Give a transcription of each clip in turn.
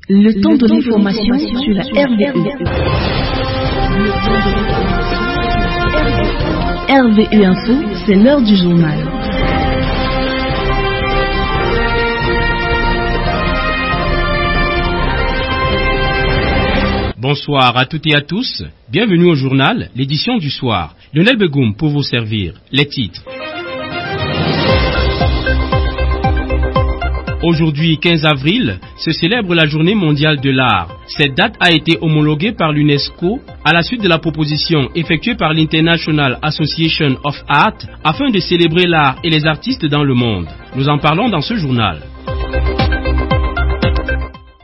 Le temps de l'information sur la RVE. RVE Info, c'est l'heure du journal. Bonsoir à toutes et à tous. Bienvenue au journal, l'édition du soir. Lionel Begoum pour vous servir. Les titres. Aujourd'hui, 15 avril, se célèbre la Journée mondiale de l'art. Cette date a été homologuée par l'UNESCO à la suite de la proposition effectuée par l'International Association of Art afin de célébrer l'art et les artistes dans le monde. Nous en parlons dans ce journal.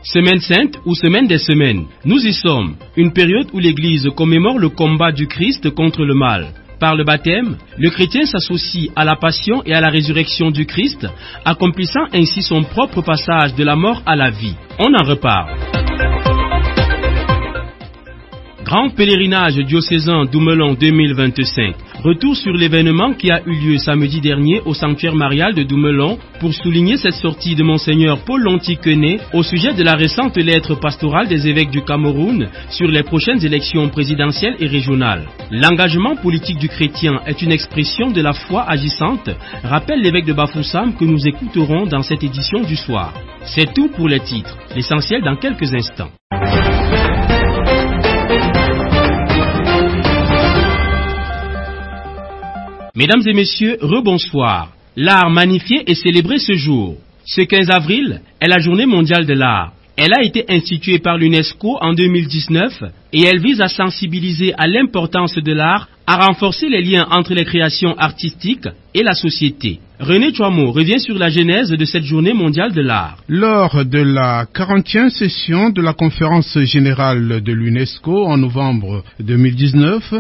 Semaine sainte ou semaine des semaines, nous y sommes, une période où l'Église commémore le combat du Christ contre le mal. Par le baptême, le chrétien s'associe à la passion et à la résurrection du Christ, accomplissant ainsi son propre passage de la mort à la vie. On en reparle. Grand pèlerinage diocésain Doumelon 2025. Retour sur l'événement qui a eu lieu samedi dernier au sanctuaire marial de Doumelon pour souligner cette sortie de Monseigneur Paul Lonti-Quené au sujet de la récente lettre pastorale des évêques du Cameroun sur les prochaines élections présidentielles et régionales. L'engagement politique du chrétien est une expression de la foi agissante, rappelle l'évêque de Bafoussam que nous écouterons dans cette édition du soir. C'est tout pour les titres, l'essentiel dans quelques instants. Mesdames et messieurs, rebonsoir. L'art magnifié est célébré ce jour. Ce 15 avril est la Journée mondiale de l'art. Elle a été instituée par l'UNESCO en 2019 et elle vise à sensibiliser à l'importance de l'art, à renforcer les liens entre les créations artistiques et la société. René Chouamou revient sur la genèse de cette journée mondiale de l'art. Lors de la 40e session de la conférence générale de l'UNESCO en novembre 2019,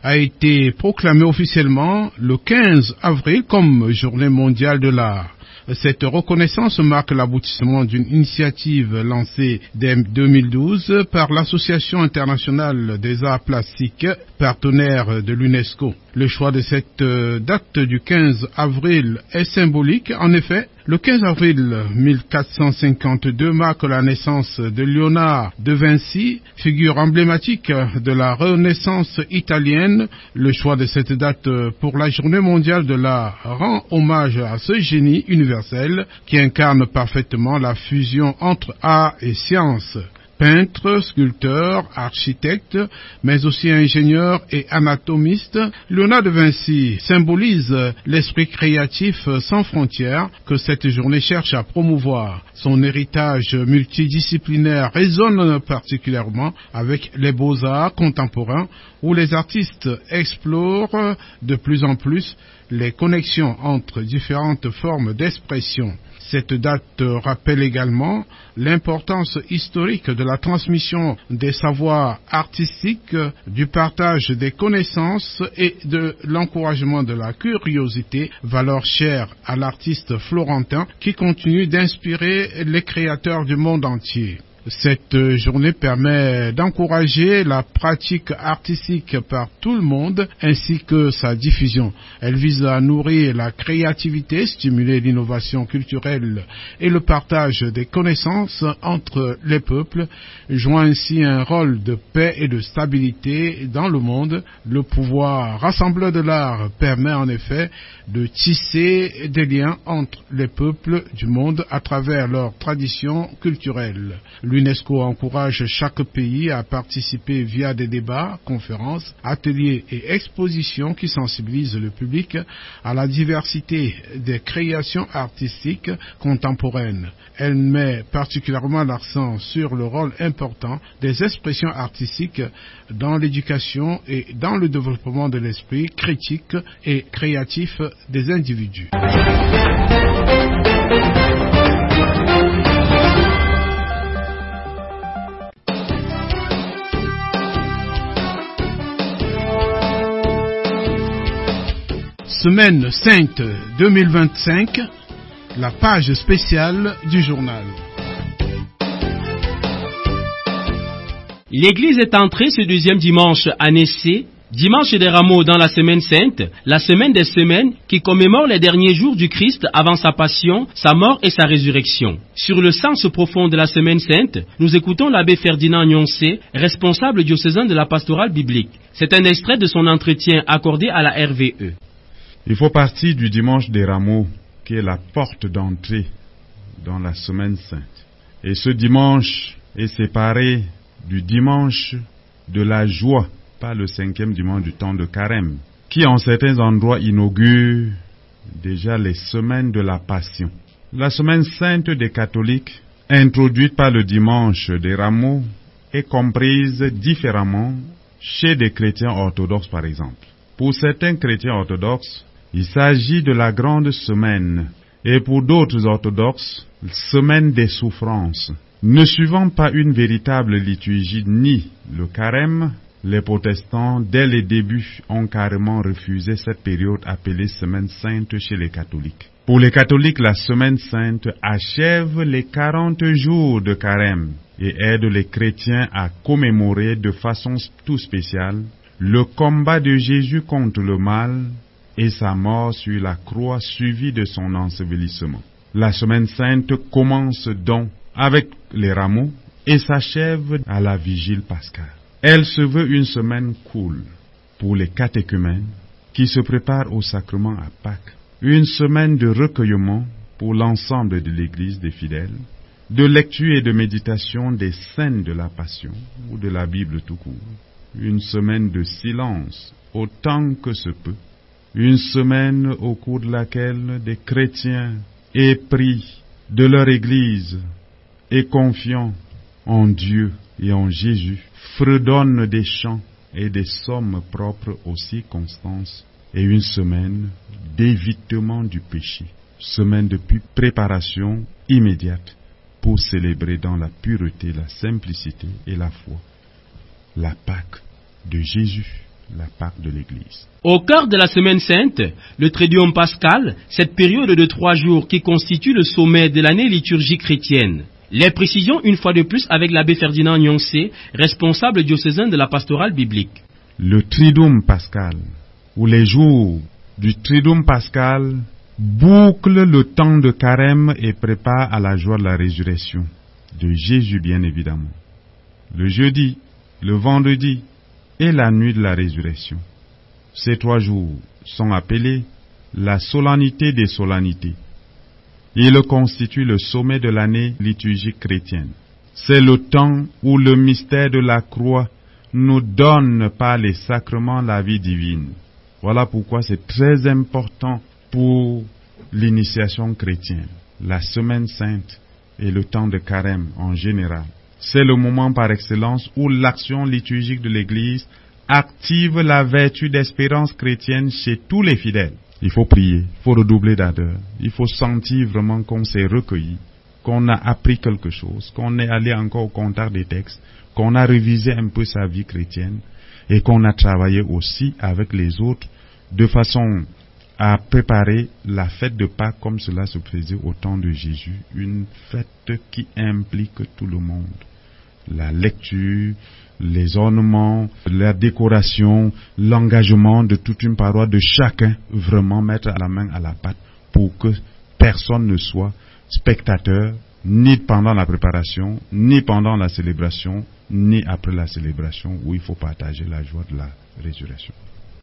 a été proclamée officiellement le 15 avril comme journée mondiale de l'art. Cette reconnaissance marque l'aboutissement d'une initiative lancée dès 2012 par l'Association internationale des arts plastiques, partenaire de l'UNESCO. Le choix de cette date du 15 avril est symbolique. En effet, le 15 avril 1452 marque la naissance de Léonard de Vinci, figure emblématique de la Renaissance italienne. Le choix de cette date pour la Journée mondiale de l'art rend hommage à ce génie universel qui incarne parfaitement la fusion entre art et science. Peintre, sculpteur, architecte, mais aussi ingénieur et anatomiste, Léonard de Vinci symbolise l'esprit créatif sans frontières que cette journée cherche à promouvoir. Son héritage multidisciplinaire résonne particulièrement avec les beaux-arts contemporains où les artistes explorent de plus en plus les connexions entre différentes formes d'expression. Cette date rappelle également l'importance historique de la transmission des savoirs artistiques, du partage des connaissances et de l'encouragement de la curiosité, valeur chère à l'artiste florentin qui continue d'inspirer les créateurs du monde entier. Cette journée permet d'encourager la pratique artistique par tout le monde ainsi que sa diffusion. Elle vise à nourrir la créativité, stimuler l'innovation culturelle et le partage des connaissances entre les peuples, jouant ainsi un rôle de paix et de stabilité dans le monde. Le pouvoir rassembleur de l'art permet en effet de tisser des liens entre les peuples du monde à travers leurs traditions culturelles. L'UNESCO encourage chaque pays à participer via des débats, conférences, ateliers et expositions qui sensibilisent le public à la diversité des créations artistiques contemporaines. Elle met particulièrement l'accent sur le rôle important des expressions artistiques dans l'éducation et dans le développement de l'esprit critique et créatif des individus. Semaine sainte 2025, la page spéciale du journal. L'Église est entrée ce deuxième dimanche à Nessé Dimanche des Rameaux dans la Semaine Sainte, la Semaine des Semaines qui commémore les derniers jours du Christ avant sa passion, sa mort et sa résurrection. Sur le sens profond de la Semaine Sainte, nous écoutons l'abbé Ferdinand Nyoncé, responsable diocésain de la pastorale biblique. C'est un extrait de son entretien accordé à la RVE. Il faut partir du Dimanche des Rameaux, qui est la porte d'entrée dans la Semaine Sainte. Et ce dimanche est séparé du dimanche de la joie, pas le 5e dimanche du temps de Carême, qui en certains endroits inaugure déjà les semaines de la Passion. La Semaine Sainte des catholiques, introduite par le Dimanche des Rameaux, est comprise différemment chez des chrétiens orthodoxes par exemple. Pour certains chrétiens orthodoxes, il s'agit de la grande semaine, et pour d'autres orthodoxes, semaine des souffrances. Ne suivant pas une véritable liturgie ni le carême, les protestants, dès les débuts, ont carrément refusé cette période appelée Semaine Sainte chez les catholiques. Pour les catholiques, la Semaine Sainte achève les 40 jours de carême et aide les chrétiens à commémorer de façon tout spéciale le combat de Jésus contre le mal et sa mort sur la croix suivie de son ensevelissement. La Semaine Sainte commence donc avec les rameaux et s'achève à la vigile pascale. Elle se veut une semaine cool pour les catéchumènes qui se préparent au sacrement à Pâques, une semaine de recueillement pour l'ensemble de l'Église des fidèles, de lecture et de méditation des scènes de la Passion ou de la Bible tout court, une semaine de silence autant que se peut, une semaine au cours de laquelle des chrétiens épris de leur Église et confiants en Dieu et en Jésus fredonnent des chants et des psaumes propres aux circonstances et une semaine d'évitement du péché, semaine de préparation immédiate pour célébrer dans la pureté, la simplicité et la foi la Pâque de Jésus, la Pâque de l'Église. Au cœur de la Semaine Sainte, le Triduum Pascal, cette période de 3 jours qui constitue le sommet de l'année liturgique chrétienne. Les précisions une fois de plus avec l'abbé Ferdinand Nyoncé, responsable diocésain de la pastorale biblique. Le Triduum Pascal, ou les jours du Triduum Pascal, bouclent le temps de carême et préparent à la joie de la résurrection, de Jésus bien évidemment. Le jeudi, le vendredi et la nuit de la résurrection. Ces 3 jours sont appelés la solennité des solennités. Il constitue le sommet de l'année liturgique chrétienne. C'est le temps où le mystère de la croix nous donne par les sacrements la vie divine. Voilà pourquoi c'est très important pour l'initiation chrétienne. La Semaine Sainte et le temps de carême en général. C'est le moment par excellence où l'action liturgique de l'Église active la vertu d'espérance chrétienne chez tous les fidèles. Il faut prier, il faut redoubler d'ardeur, il faut sentir vraiment qu'on s'est recueilli, qu'on a appris quelque chose, qu'on est allé encore au contact des textes, qu'on a révisé un peu sa vie chrétienne et qu'on a travaillé aussi avec les autres de façon à préparer la fête de Pâques comme cela se faisait au temps de Jésus, une fête qui implique tout le monde. La lecture, les ornements, la décoration, l'engagement de toute une paroisse, de chacun, vraiment mettre la main à la pâte pour que personne ne soit spectateur, ni pendant la préparation, ni pendant la célébration, ni après la célébration, où il faut partager la joie de la résurrection.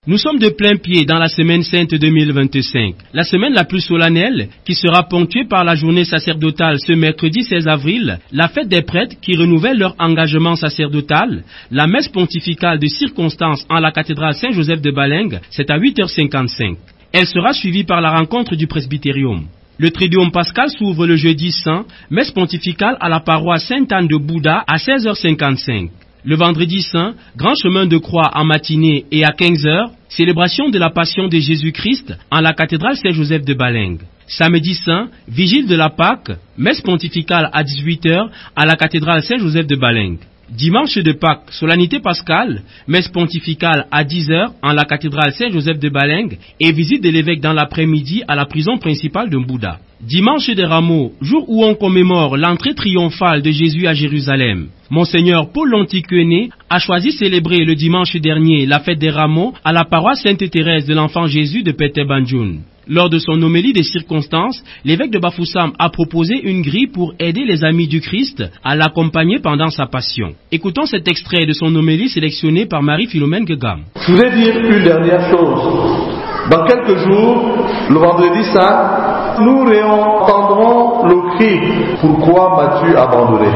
Nous sommes de plein pied dans la Semaine Sainte 2025, la semaine la plus solennelle qui sera ponctuée par la journée sacerdotale ce mercredi 16 avril, la fête des prêtres qui renouvellent leur engagement sacerdotal, la messe pontificale de circonstance en la cathédrale Saint-Joseph de Balengue, c'est à 8h55. Elle sera suivie par la rencontre du presbytérium. Le Triduum Pascal s'ouvre le jeudi saint, messe pontificale à la paroisse Sainte-Anne de Bouddha à 16h55. Le vendredi saint, grand chemin de croix en matinée et à 15h, célébration de la passion de Jésus-Christ en la cathédrale Saint-Joseph de Balengue. Samedi saint, vigile de la Pâque, messe pontificale à 18h à la cathédrale Saint-Joseph de Balengue. Dimanche de Pâques, solennité pascale, messe pontificale à 10h en la cathédrale Saint-Joseph de Balengue et visite de l'évêque dans l'après-midi à la prison principale de Mbouda. Dimanche des Rameaux, jour où on commémore l'entrée triomphale de Jésus à Jérusalem. Monseigneur Paul Lontiquené a choisi de célébrer le dimanche dernier la fête des Rameaux à la paroisse Sainte-Thérèse de l'Enfant Jésus de Pete Banjoun. Lors de son homélie des circonstances, l'évêque de Bafoussam a proposé une grille pour aider les amis du Christ à l'accompagner pendant sa passion. Écoutons cet extrait de son homélie sélectionné par Marie-Philomène Guegam. Je voulais dire une dernière chose. Dans quelques jours, le vendredi saint, nous réentendrons le cri « Pourquoi m'as-tu abandonné ?»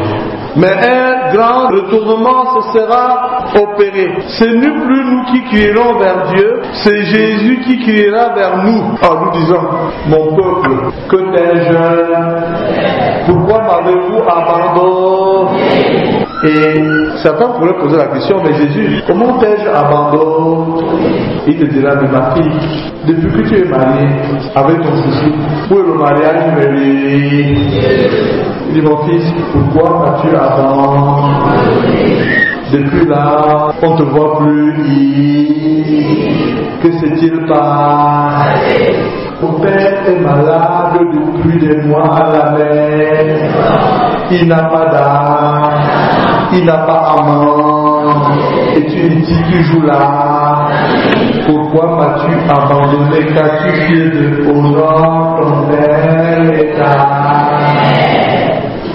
Mais un grand retournement se sera opéré. Ce n'est plus nous qui crierons vers Dieu, c'est Jésus qui criera vers nous. En nous disant, mon peuple, que t'ai-je? Pourquoi m'avez-vous abandonné? Et certains pourraient poser la question, mais Jésus, comment t'ai-je abandonné? Il te dira, mais ma fille, depuis que tu es mariée avec ton souci, où est le mariage mêlé? Il dit, mon fils, pourquoi m'as-tu abandonné? Depuis là, on ne te voit plus. Que s'est-il passé? Mon père est malade depuis des mois à la mer. Il n'a pas d'âme, il n'a pas amant. Et tu me dis qu'il joue là. Pourquoi m'as-tu abandonné? Qu'as-tu fait de honor ton bel état?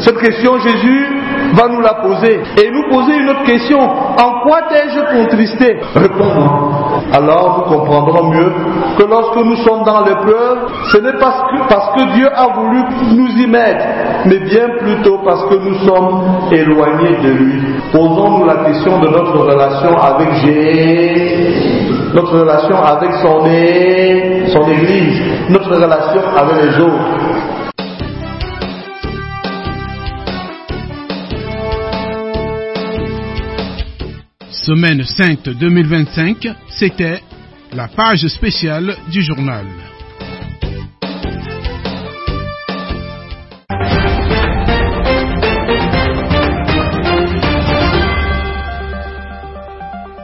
Cette question, Jésus va nous la poser et nous poser une autre question. En quoi t'ai-je contristé? Réponds-moi. Alors nous comprendrons mieux que lorsque nous sommes dans l'épreuve, ce n'est pas parce que Dieu a voulu nous y mettre, mais bien plutôt parce que nous sommes éloignés de lui. Posons-nous la question de notre relation avec Jésus, notre relation avec son Église, notre relation avec les autres. Semaine Sainte 2025, c'était la page spéciale du journal.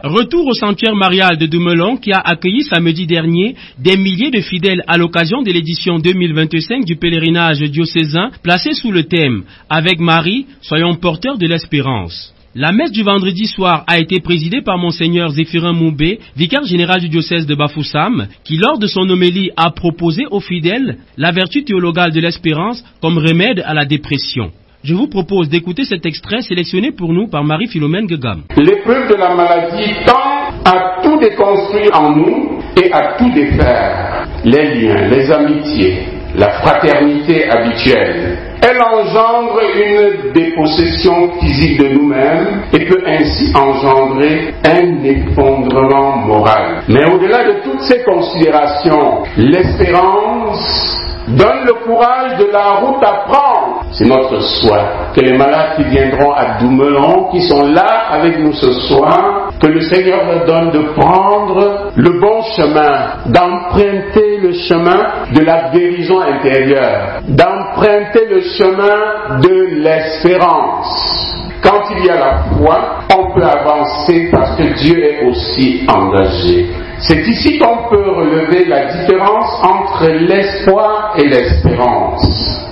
Retour au sanctuaire marial de Dumelon qui a accueilli samedi dernier des milliers de fidèles à l'occasion de l'édition 2025 du pèlerinage diocésain placé sous le thème « Avec Marie, soyons porteurs de l'espérance ». La messe du vendredi soir a été présidée par Monseigneur Zéphirin Moubé, vicaire général du diocèse de Bafoussam, qui lors de son homélie a proposé aux fidèles la vertu théologale de l'espérance comme remède à la dépression. Je vous propose d'écouter cet extrait sélectionné pour nous par Marie-Philomène Guegam. L'épreuve de la maladie tend à tout déconstruire en nous et à tout défaire. Les liens, les amitiés, la fraternité habituelle. Elle engendre une dépossession physique de nous-mêmes et peut ainsi engendrer un effondrement moral. Mais au-delà de toutes ces considérations, l'espérance donne le courage de la route à prendre. C'est notre souhait que les malades qui viendront à Dumelon, qui sont là avec nous ce soir, que le Seigneur leur donne de prendre le bon chemin, d'emprunter le chemin de la guérison intérieure, d'emprunter le chemin de l'espérance. Quand il y a la foi, on peut avancer parce que Dieu est aussi engagé. C'est ici qu'on peut relever la différence entre l'espoir et l'espérance.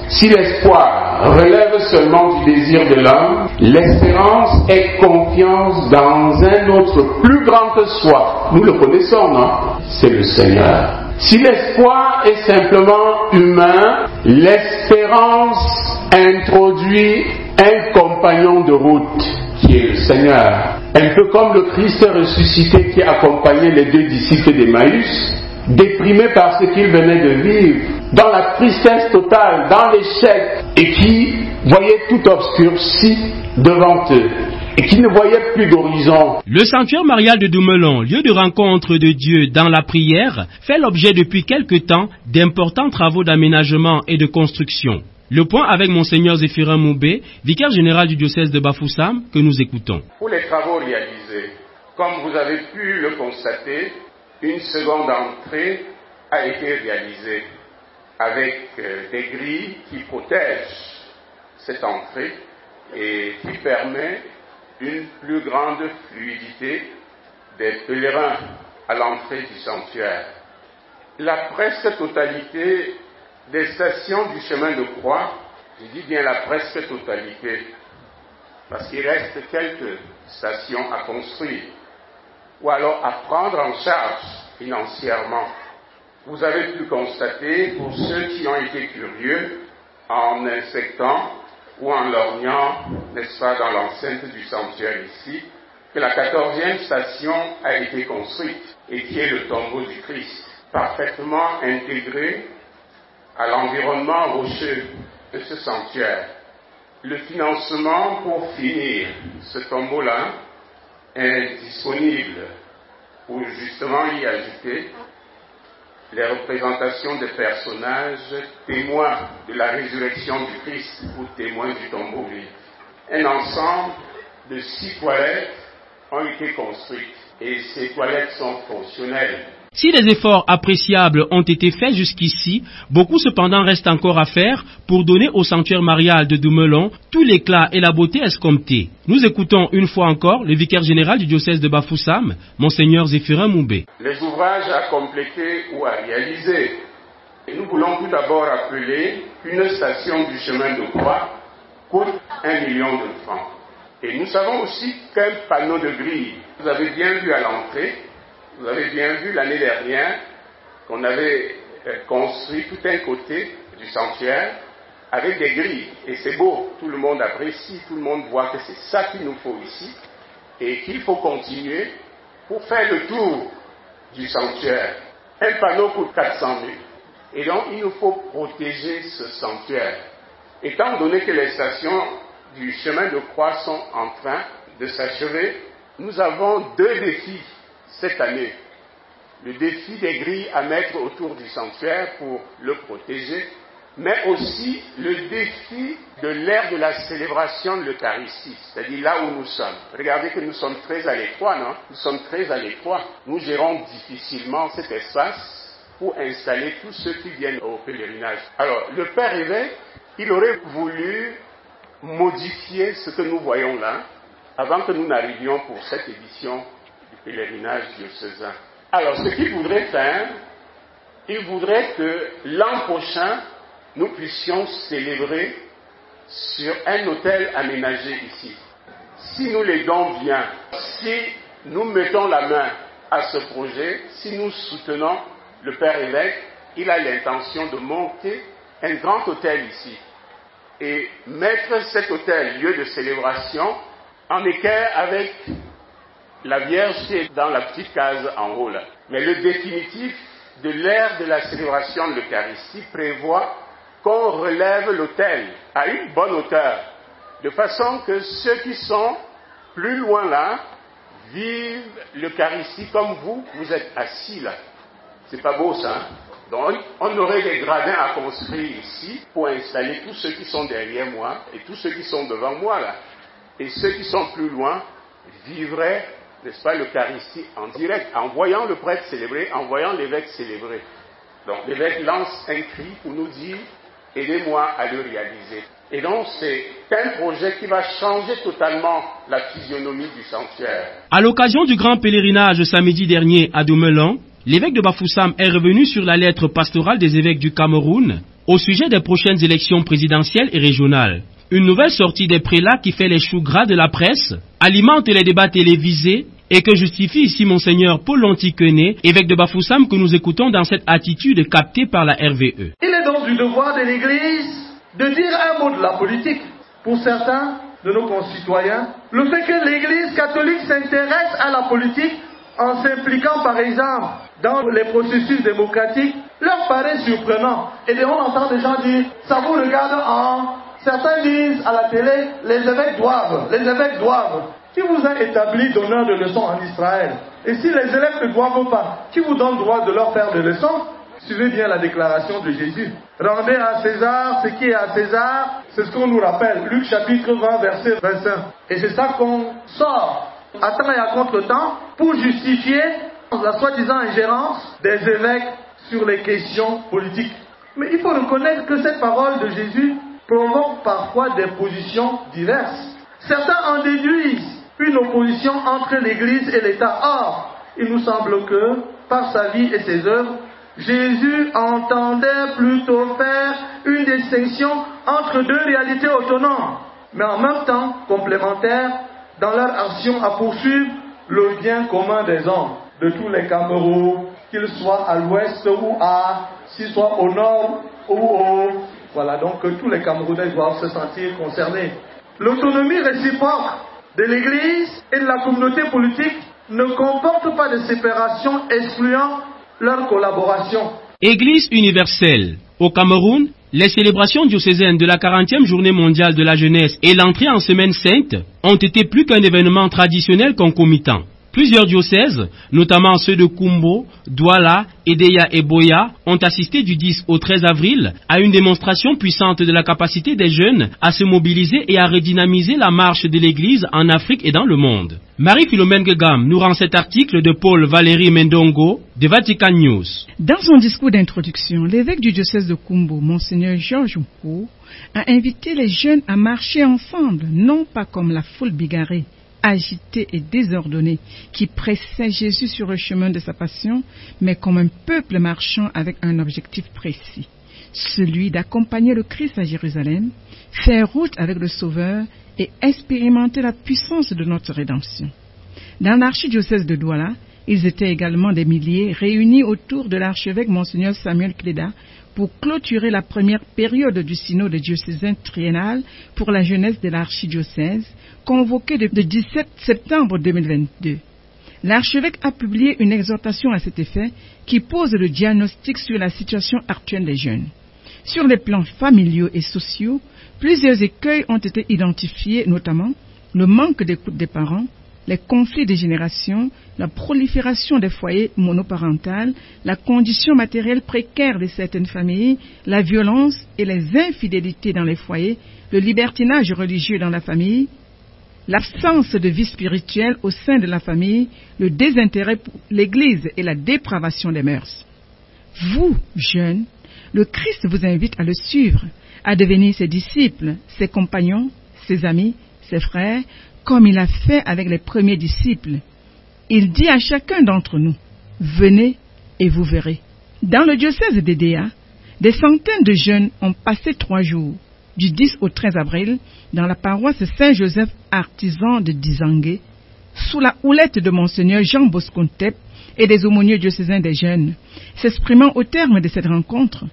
Si l'espoir relève seulement du désir de l'homme, l'espérance est confiance dans un autre plus grand que soi. Nous le connaissons, non? C'est le Seigneur. Si l'espoir est simplement humain, l'espérance introduit un compagnon de route qui est le Seigneur. Un peu comme le Christ ressuscité qui accompagnait les deux disciples d'Emmaüs, déprimés par ce qu'ils venaient de vivre, dans la tristesse totale, dans l'échec, et qui voyaient tout obscurci devant eux, et qui ne voyaient plus d'horizon. Le sanctuaire marial de Dumelon, lieu de rencontre de Dieu dans la prière, fait l'objet depuis quelque temps d'importants travaux d'aménagement et de construction. Le point avec Monseigneur Zéphirin Moubé, vicaire général du diocèse de Bafoussam, que nous écoutons. Pour les travaux réalisés, comme vous avez pu le constater, une seconde entrée a été réalisée avec des grilles qui protègent cette entrée et qui permet une plus grande fluidité des pèlerins à l'entrée du sanctuaire. La presque totalité des stations du chemin de croix, je dis bien la presque totalité, parce qu'il reste quelques stations à construire, ou alors à prendre en charge financièrement. Vous avez pu constater, pour ceux qui ont été curieux, en inspectant ou en lorgnant, n'est-ce pas, dans l'enceinte du sanctuaire ici, que la 14e station a été construite et qui est le tombeau du Christ, parfaitement intégré à l'environnement rocheux de ce sanctuaire. Le financement pour finir ce tombeau-là est disponible pour justement y ajouter les représentations des personnages témoins de la résurrection du Christ ou témoins du tombeau vide. Un ensemble de 6 toilettes ont été construites et ces toilettes sont fonctionnelles. Si des efforts appréciables ont été faits jusqu'ici, beaucoup cependant reste encore à faire pour donner au sanctuaire marial de Doumelon tout l'éclat et la beauté escomptés. Nous écoutons une fois encore le vicaire général du diocèse de Bafoussam, Monseigneur Zéphirin Moubé. Les ouvrages à compléter ou à réaliser. Et nous voulons tout d'abord rappeler qu'une station du chemin de croix coûte 1 million de francs. Et nous savons aussi qu'un panneau de grille, vous avez bien vu à l'entrée, vous avez bien vu l'année dernière qu'on avait construit tout un côté du sanctuaire avec des grilles. Et c'est beau, tout le monde apprécie, tout le monde voit que c'est ça qu'il nous faut ici et qu'il faut continuer pour faire le tour du sanctuaire. Un panneau coûte 400 000. Et donc il nous faut protéger ce sanctuaire. Étant donné que les stations du chemin de croix sont en train de s'achever, nous avons 2 défis cette année. Le défi des grilles à mettre autour du sanctuaire pour le protéger, mais aussi le défi de l'ère de la célébration de l'Eucharistie, c'est-à-dire là où nous sommes. Regardez que nous sommes très à l'étroit, non? Nous sommes très à l'étroit. Nous gérons difficilement cet espace pour installer tous ceux qui viennent au pèlerinage. Alors, le Père évêque, il aurait voulu modifier ce que nous voyons là, avant que nous n'arrivions pour cette édition du pèlerinage diocésain. Alors, ce qu'il voudrait faire, il voudrait que l'an prochain, nous puissions célébrer sur un autel aménagé ici. Si nous l'aidons bien, si nous mettons la main à ce projet, si nous soutenons le Père évêque, il a l'intention de monter un grand autel ici et mettre cet autel, lieu de célébration, en équerre avec la Vierge qui est dans la petite case en haut là. Mais le définitif de l'ère de la célébration de l'Eucharistie prévoit qu'on relève l'autel à une bonne hauteur, de façon que ceux qui sont plus loin là vivent l'Eucharistie comme vous êtes assis là. C'est pas beau ça, hein? Donc on aurait des gradins à construire ici pour installer tous ceux qui sont derrière moi et tous ceux qui sont devant moi là. Et ceux qui sont plus loin vivraient, n'est-ce pas, l'Eucharistie en direct, en voyant le prêtre célébrer, en voyant l'évêque célébrer. Donc l'évêque lance un cri pour nous dire « Aidez-moi à le réaliser ». Et donc c'est un projet qui va changer totalement la physionomie du sanctuaire. À l'occasion du grand pèlerinage samedi dernier à Doumelon, l'évêque de Bafoussam est revenu sur la lettre pastorale des évêques du Cameroun au sujet des prochaines élections présidentielles et régionales. Une nouvelle sortie des prélats qui fait les choux gras de la presse, alimente les débats télévisés et que justifie ici Monseigneur Paul Lontiquené, évêque de Bafoussam, que nous écoutons dans cette attitude captée par la RVE. Il est donc du devoir de l'Église de dire un mot de la politique. Pour certains de nos concitoyens, le fait que l'Église catholique s'intéresse à la politique en s'impliquant par exemple dans les processus démocratiques leur paraît surprenant. Et on entend des gens dire, ça vous regarde en... Certains disent à la télé, les évêques doivent. Qui vous a établi donneur de leçons en Israël? Et si les élèves ne doivent pas, qui vous donne droit de leur faire des leçons? Suivez bien la déclaration de Jésus. Rendez à César ce qui est à César, c'est ce qu'on nous rappelle. Luc chapitre 20, verset 25. Et c'est ça qu'on sort à temps et à contre-temps pour justifier la soi-disant ingérence des évêques sur les questions politiques. Mais il faut reconnaître que cette parole de Jésus provoque parfois des positions diverses. Certains en déduisent une opposition entre l'Église et l'État. Or, il nous semble que, par sa vie et ses œuvres, Jésus entendait plutôt faire une distinction entre deux réalités autonomes, mais en même temps complémentaires dans leur action à poursuivre le bien commun des hommes, de tous les Cameroun, qu'ils soient à l'ouest ou s'ils soient au nord ou voilà, donc tous les Camerounais doivent se sentir concernés. L'autonomie réciproque de l'Église et de la communauté politique ne comporte pas de séparation excluant leur collaboration. Église universelle. Au Cameroun, les célébrations diocésaines de la 40e journée mondiale de la jeunesse et l'entrée en semaine sainte ont été plus qu'un événement traditionnel concomitant. Plusieurs diocèses, notamment ceux de Kumbo, Douala, Edéa et Boya, ont assisté du 10 au 13 avril à une démonstration puissante de la capacité des jeunes à se mobiliser et à redynamiser la marche de l'Église en Afrique et dans le monde. Marie-Philomène Gegam nous rend cet article de Paul Valéry Mendongo de Vatican News. Dans son discours d'introduction, l'évêque du diocèse de Kumbo, Monseigneur Georges Mpo, a invité les jeunes à marcher ensemble, non pas comme la foule bigarrée, agité et désordonné qui pressait Jésus sur le chemin de sa passion, mais comme un peuple marchant avec un objectif précis, celui d'accompagner le Christ à Jérusalem, faire route avec le Sauveur et expérimenter la puissance de notre rédemption. Dans l'archidiocèse de Douala, ils étaient également des milliers réunis autour de l'archevêque Monseigneur Samuel Cléda pour clôturer la première période du synode diocésain triennal pour la jeunesse de l'archidiocèse, convoqué le 17 septembre 2022. L'archevêque a publié une exhortation à cet effet qui pose le diagnostic sur la situation actuelle des jeunes. Sur les plans familiaux et sociaux, plusieurs écueils ont été identifiés, notamment le manque d'écoute des parents, les conflits des générations, la prolifération des foyers monoparentaux, la condition matérielle précaire de certaines familles, la violence et les infidélités dans les foyers, le libertinage religieux dans la famille, l'absence de vie spirituelle au sein de la famille, le désintérêt pour l'Église et la dépravation des mœurs. Vous, jeunes, le Christ vous invite à le suivre, à devenir ses disciples, ses compagnons, ses amis, ses frères, comme il a fait avec les premiers disciples. Il dit à chacun d'entre nous, « Venez et vous verrez ». Dans le diocèse d'Edéa, des centaines de jeunes ont passé 3 jours, du 10 au 13 avril, dans la paroisse Saint-Joseph artisan de Dizangué, sous la houlette de Monseigneur Jean Boscontep et des aumôniers diocésains des jeunes. S'exprimant au terme de cette rencontre,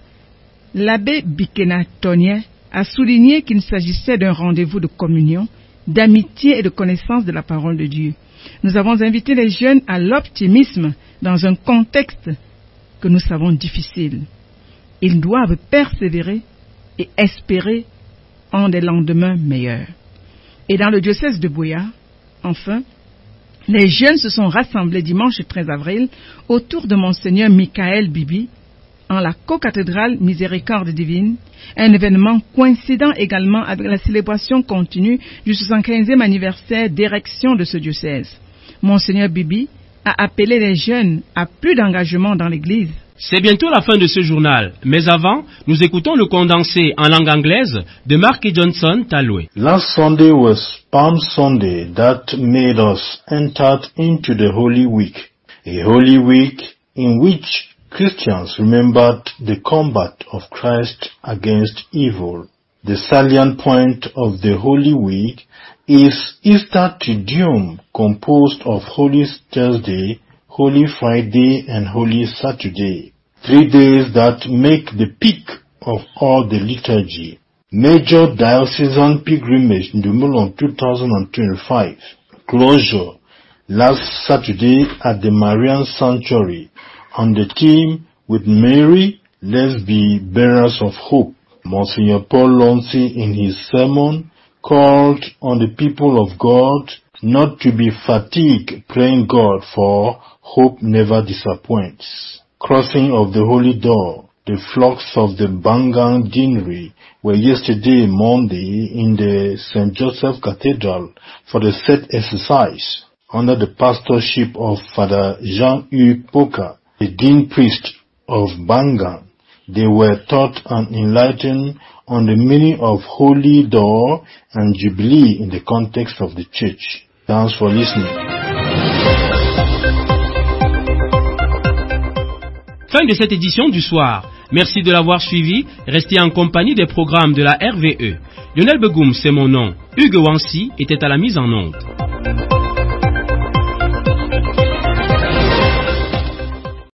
l'abbé Bikena Tonien a souligné qu'il s'agissait d'un rendez-vous de communion, d'amitié et de connaissance de la parole de Dieu. Nous avons invité les jeunes à l'optimisme dans un contexte que nous savons difficile. Ils doivent persévérer et espérer en des lendemains meilleurs. Et dans le diocèse de Boya, enfin, les jeunes se sont rassemblés dimanche 13 avril autour de Monseigneur Michael Bibi en la co-cathédrale Miséricorde Divine, un événement coïncidant également avec la célébration continue du 75e anniversaire d'érection de ce diocèse. Monseigneur Bibi a appelé les jeunes à plus d'engagement dans l'Église. C'est bientôt la fin de ce journal, mais avant, nous écoutons le condensé en langue anglaise de Mark E. Johnson Taloué. Last Sunday was Palm Sunday that made us enter into the Holy Week, a Holy Week in which Christians remembered the combat of Christ against evil. The salient point of the Holy Week is Easter Triduum, composed of Holy Thursday, Holy Friday, and Holy Saturday. 3 days that make the peak of all the liturgy. Major Diocesan Pilgrimage Dumoulin 2025. Closure last Saturday at the Marian Sanctuary on the theme With Mary, let's be bearers of hope. Monsignor Paul Lonsi in his sermon called on the people of God not to be fatigued praying God, for hope never disappoints. Crossing of the Holy Door. The flocks of the Bangang Deanery were yesterday, Monday, in the St. Joseph Cathedral for the set exercise under the pastorship of Father Jean-Hugues Poka, the Dean Priest of Bangang. They were taught and enlightened on the meaning of Holy Door and Jubilee in the context of the Church. Thanks for listening. Fin de cette édition du soir. Merci de l'avoir suivi. Restez en compagnie des programmes de la RVE. Lionel Begoum, c'est mon nom. Hugues Wansi était à la mise en onde.